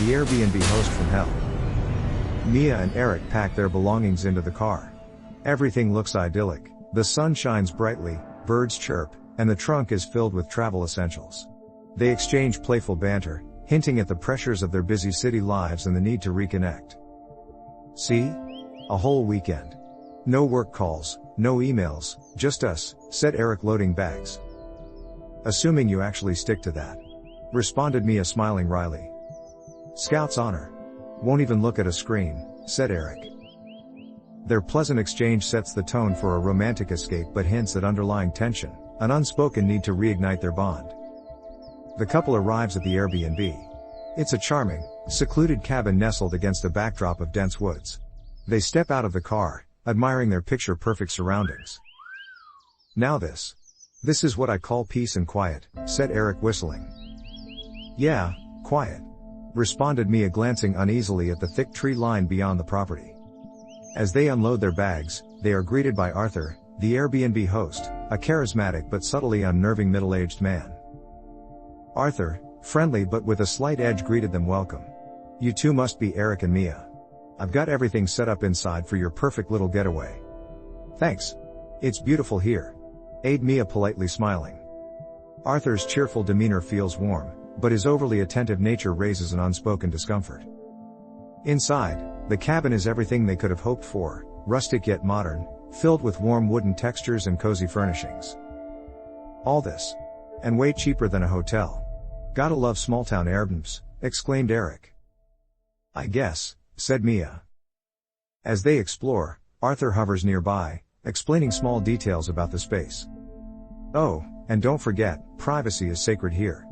the Airbnb host from hell. Mia and Eric pack their belongings into the car. Everything looks idyllic, the sun shines brightly, birds chirp, and the trunk is filled with travel essentials. They exchange playful banter, hinting at the pressures of their busy city lives and the need to reconnect. See? A whole weekend. No work calls, no emails, just us, said Eric, loading bags. Assuming you actually stick to that, responded Mia, smiling wryly. Scout's honor. Won't even look at a screen, said Eric. Their pleasant exchange sets the tone for a romantic escape but hints at underlying tension, an unspoken need to reignite their bond. The couple arrives at the Airbnb. It's a charming, secluded cabin nestled against a backdrop of dense woods. They step out of the car, admiring their picture-perfect surroundings. Now this is what I call peace and quiet, said Eric, whistling. Yeah, quiet, responded Mia, glancing uneasily at the thick tree line beyond the property. As they unload their bags, they are greeted by Arthur, the Airbnb host, a charismatic but subtly unnerving middle-aged man. Arthur, friendly but with a slight edge, greeted them. Welcome. You two must be Eric and Mia. I've got everything set up inside for your perfect little getaway. Thanks. It's beautiful here, aid Mia, politely smiling. Arthur's cheerful demeanor feels warm, but his overly attentive nature raises an unspoken discomfort. Inside, the cabin is everything they could have hoped for, rustic yet modern, filled with warm wooden textures and cozy furnishings. All this, and way cheaper than a hotel. Gotta love small-town Airbnbs, exclaimed Eric. I guess, said Mia. As they explore, Arthur hovers nearby, explaining small details about the space. Oh, and don't forget, privacy is sacred here.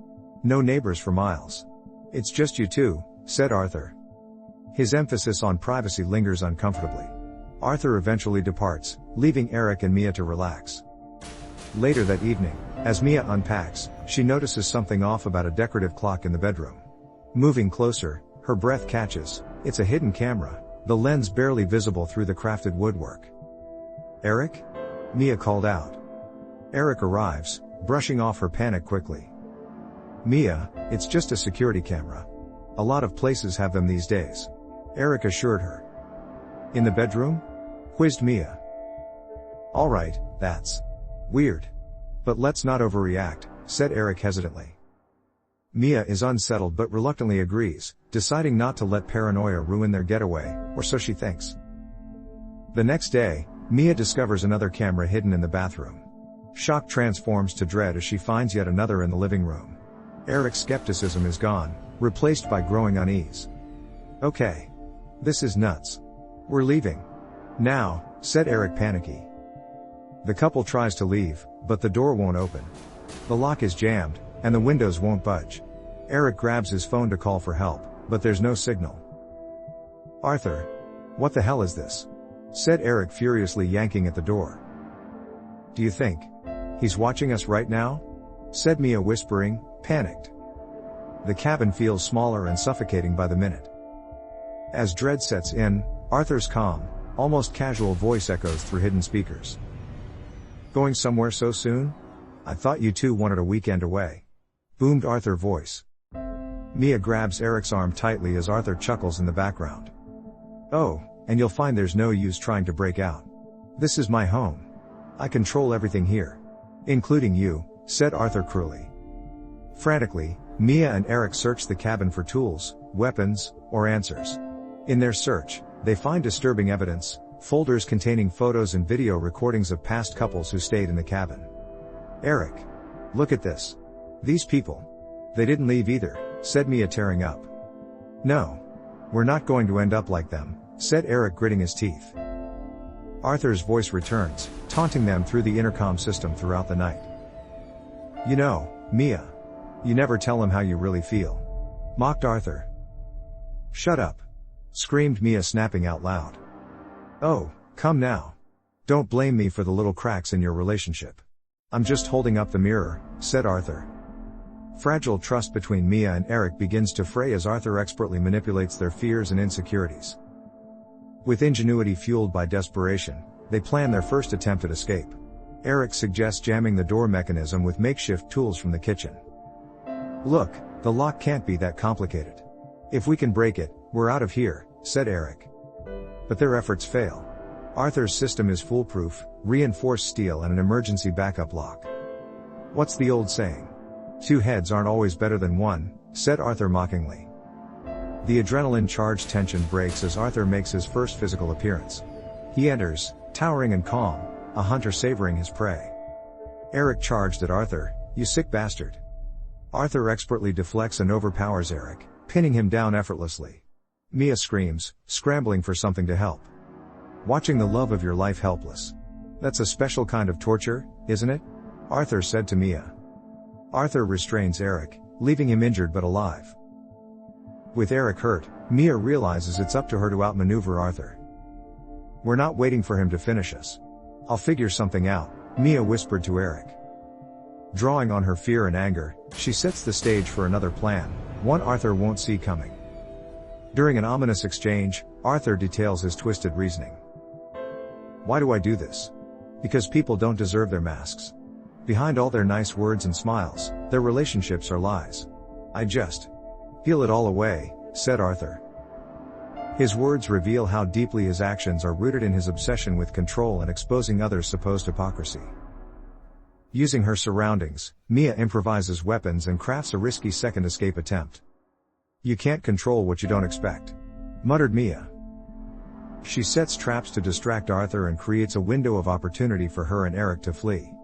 No neighbors for miles. It's just you two, said Arthur. His emphasis on privacy lingers uncomfortably. Arthur eventually departs, leaving Eric and Mia to relax. Later that evening, as Mia unpacks, she notices something off about a decorative clock in the bedroom. Moving closer, her breath catches. It's a hidden camera, the lens barely visible through the crafted woodwork. Eric? Mia called out. Eric arrives, brushing off her panic quickly. Mia, it's just a security camera. A lot of places have them these days, Eric assured her. In the bedroom? Quizzed Mia. Alright, that's weird. But let's not overreact, said Eric hesitantly. Mia is unsettled but reluctantly agrees, deciding not to let paranoia ruin their getaway, or so she thinks. The next day, Mia discovers another camera hidden in the bathroom. Shock transforms to dread as she finds yet another in the living room. Eric's skepticism is gone, replaced by growing unease. Okay. This is nuts. We're leaving now, said Eric, panicky. The couple tries to leave, but the door won't open. The lock is jammed, and the windows won't budge. Eric grabs his phone to call for help, but there's no signal. Arthur. What the hell is this? Said Eric, furiously yanking at the door. Do you think he's watching us right now? Said Mia, whispering, panicked. The cabin feels smaller and suffocating by the minute. As dread sets in, Arthur's calm, almost casual voice echoes through hidden speakers. Going somewhere so soon? I thought you two wanted a weekend away. Boomed Arthur's voice. Mia grabs Eric's arm tightly as Arthur chuckles in the background. Oh, and you'll find there's no use trying to break out. This is my home. I control everything here. Including you, said Arthur cruelly. Frantically, Mia and Eric search the cabin for tools, weapons, or answers. In their search, they find disturbing evidence, folders containing photos and video recordings of past couples who stayed in the cabin. Eric. Look at this. These people. They didn't leave either, said Mia, tearing up. No. We're not going to end up like them, said Eric, gritting his teeth. Arthur's voice returns, taunting them through the intercom system throughout the night. You know, Mia. You never tell him how you really feel. Mocked Arthur. Shut up. Screamed Mia, snapping out loud. Oh, come now. Don't blame me for the little cracks in your relationship. I'm just holding up the mirror, said Arthur. Fragile trust between Mia and Eric begins to fray as Arthur expertly manipulates their fears and insecurities. With ingenuity fueled by desperation, they plan their first attempt at escape. Eric suggests jamming the door mechanism with makeshift tools from the kitchen. Look, the lock can't be that complicated. If we can break it, we're out of here, said Eric. But their efforts fail. Arthur's system is foolproof, reinforced steel and an emergency backup lock. What's the old saying? Two heads aren't always better than one, said Arthur mockingly. The adrenaline-charged tension breaks as Arthur makes his first physical appearance. He enters, towering and calm, a hunter savoring his prey. Eric charged at Arthur, "You sick bastard." Arthur expertly deflects and overpowers Eric, pinning him down effortlessly. Mia screams, scrambling for something to help. Watching the love of your life helpless. That's a special kind of torture, isn't it? Arthur said to Mia. Arthur restrains Eric, leaving him injured but alive. With Eric hurt, Mia realizes it's up to her to outmaneuver Arthur. We're not waiting for him to finish us. I'll figure something out, Mia whispered to Eric. Drawing on her fear and anger, she sets the stage for another plan, one Arthur won't see coming. During an ominous exchange, Arthur details his twisted reasoning. Why do I do this? Because people don't deserve their masks. Behind all their nice words and smiles, their relationships are lies. I just peel it all away, said Arthur. His words reveal how deeply his actions are rooted in his obsession with control and exposing others' supposed hypocrisy. Using her surroundings, Mia improvises weapons and crafts a risky second escape attempt. You can't control what you don't expect, muttered Mia. She sets traps to distract Arthur and creates a window of opportunity for her and Eric to flee.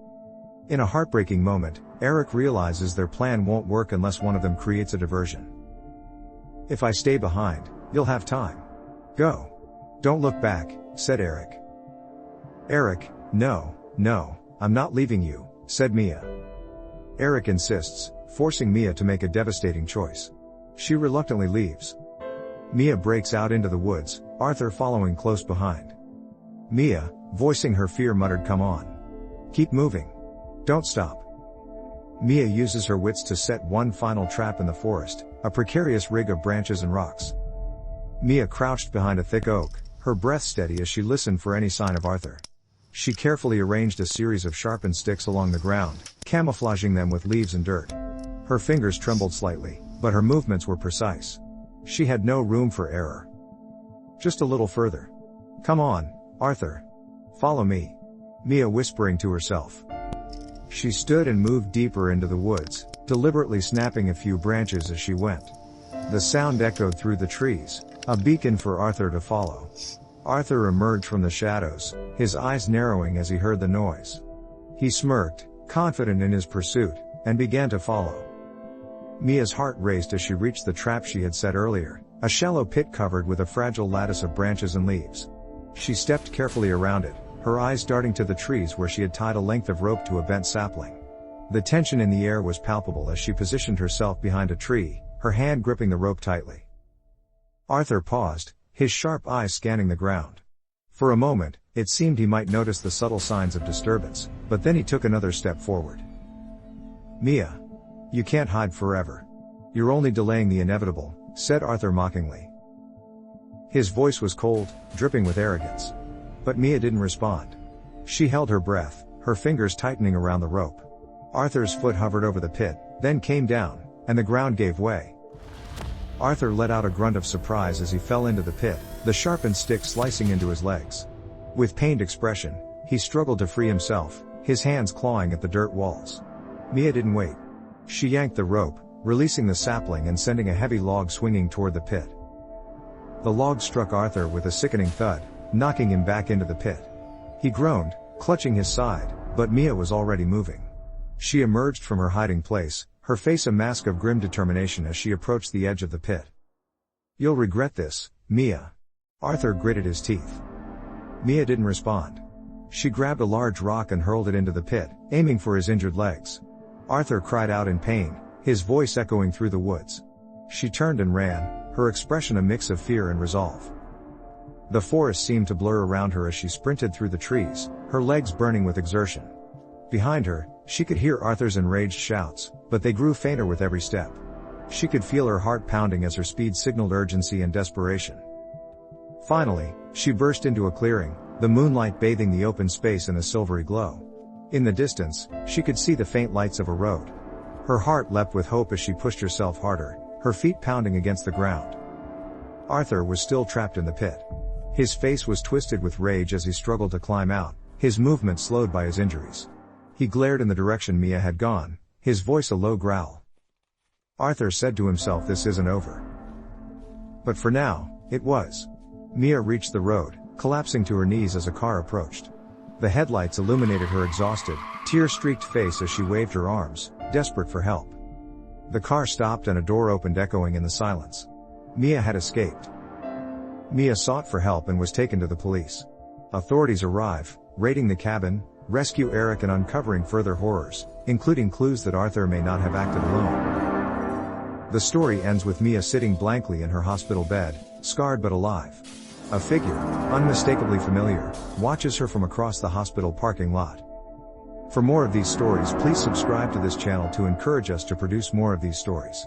In a heartbreaking moment, Eric realizes their plan won't work unless one of them creates a diversion. If I stay behind, you'll have time. Go. Don't look back, said Eric. Eric, no, I'm not leaving you, said Mia. Eric insists, forcing Mia to make a devastating choice. She reluctantly leaves. Mia breaks out into the woods, Arthur following close behind. Mia, voicing her fear, muttered, "Come on. Keep moving. Don't stop." Mia uses her wits to set one final trap in the forest, a precarious rig of branches and rocks. Mia crouched behind a thick oak, her breath steady as she listened for any sign of Arthur. She carefully arranged a series of sharpened sticks along the ground, camouflaging them with leaves and dirt. Her fingers trembled slightly, but her movements were precise. She had no room for error. Just a little further. Come on, Arthur. Follow me. Mia whispering to herself. She stood and moved deeper into the woods, deliberately snapping a few branches as she went. The sound echoed through the trees, a beacon for Arthur to follow. Arthur emerged from the shadows, his eyes narrowing as he heard the noise. He smirked, confident in his pursuit, and began to follow. Mia's heart raced as she reached the trap she had set earlier, a shallow pit covered with a fragile lattice of branches and leaves. She stepped carefully around it, her eyes darting to the trees where she had tied a length of rope to a bent sapling. The tension in the air was palpable as she positioned herself behind a tree, her hand gripping the rope tightly. Arthur paused, his sharp eyes scanning the ground. For a moment, it seemed he might notice the subtle signs of disturbance, but then he took another step forward. Mia. You can't hide forever. You're only delaying the inevitable, said Arthur mockingly. His voice was cold, dripping with arrogance. But Mia didn't respond. She held her breath, her fingers tightening around the rope. Arthur's foot hovered over the pit, then came down, and the ground gave way. Arthur let out a grunt of surprise as he fell into the pit, the sharpened stick slicing into his legs. With pained expression, he struggled to free himself, his hands clawing at the dirt walls. Mia didn't wait. She yanked the rope, releasing the sapling and sending a heavy log swinging toward the pit. The log struck Arthur with a sickening thud, knocking him back into the pit. He groaned, clutching his side, but Mia was already moving. She emerged from her hiding place, her face a mask of grim determination as she approached the edge of the pit. You'll regret this, Mia. Arthur gritted his teeth. Mia didn't respond. She grabbed a large rock and hurled it into the pit, aiming for his injured legs. Arthur cried out in pain, his voice echoing through the woods. She turned and ran, her expression a mix of fear and resolve. The forest seemed to blur around her as she sprinted through the trees, her legs burning with exertion. Behind her, she could hear Arthur's enraged shouts, but they grew fainter with every step. She could feel her heart pounding as her speed signaled urgency and desperation. Finally, she burst into a clearing, the moonlight bathing the open space in a silvery glow. In the distance, she could see the faint lights of a road. Her heart leapt with hope as she pushed herself harder, her feet pounding against the ground. Arthur was still trapped in the pit. His face was twisted with rage as he struggled to climb out, his movement slowed by his injuries. He glared in the direction Mia had gone, his voice a low growl. Arthur said to himself, this isn't over. But for now, it was. Mia reached the road, collapsing to her knees as a car approached. The headlights illuminated her exhausted, tear-streaked face as she waved her arms, desperate for help. The car stopped and a door opened, echoing in the silence. Mia had escaped. Mia sought for help and was taken to the police. Authorities arrive, raiding the cabin, rescue Eric and uncovering further horrors, including clues that Arthur may not have acted alone. The story ends with Mia sitting blankly in her hospital bed, scarred but alive. A figure, unmistakably familiar, watches her from across the hospital parking lot. For more of these stories, please subscribe to this channel to encourage us to produce more of these stories.